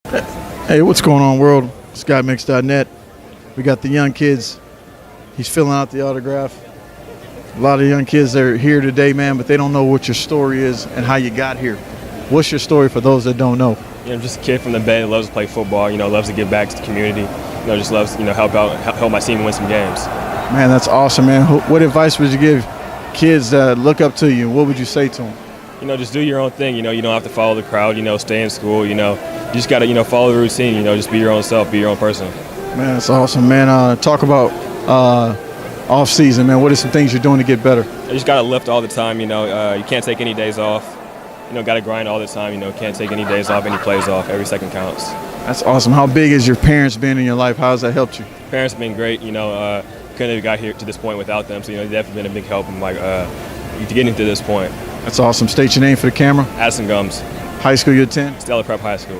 Hey, what's going on, world? It's Gotmix.net. We got the young kids. He's filling out the autograph. A lot of young kids that are here today, man, but they don't know what your story is and how you got here. What's your story for those that don't know? I'm just a kid from the Bay that loves to play football. Loves to give back to the community. Just loves help my team win some games. Man, that's awesome, man. What advice would you give kids that look up to you? What would you say to them? Just do your own thing. You don't have to follow the crowd. Stay in school. You just got to follow the routine. Just be your own self, be your own person. Man, that's awesome, man. Talk about off season, man. What are some things you're doing to get better? You just got to lift all the time. You can't take any days off. Got to grind all the time. Can't take any days off, any plays off. Every second counts. That's awesome. How big has your parents been in your life? How has that helped you? Parents have been great. Couldn't have got here to this point without them. So they've definitely been a big help in getting to this point. That's awesome. State your name for the camera. Addison Gumbs. High school you attend? Stella Prep High School.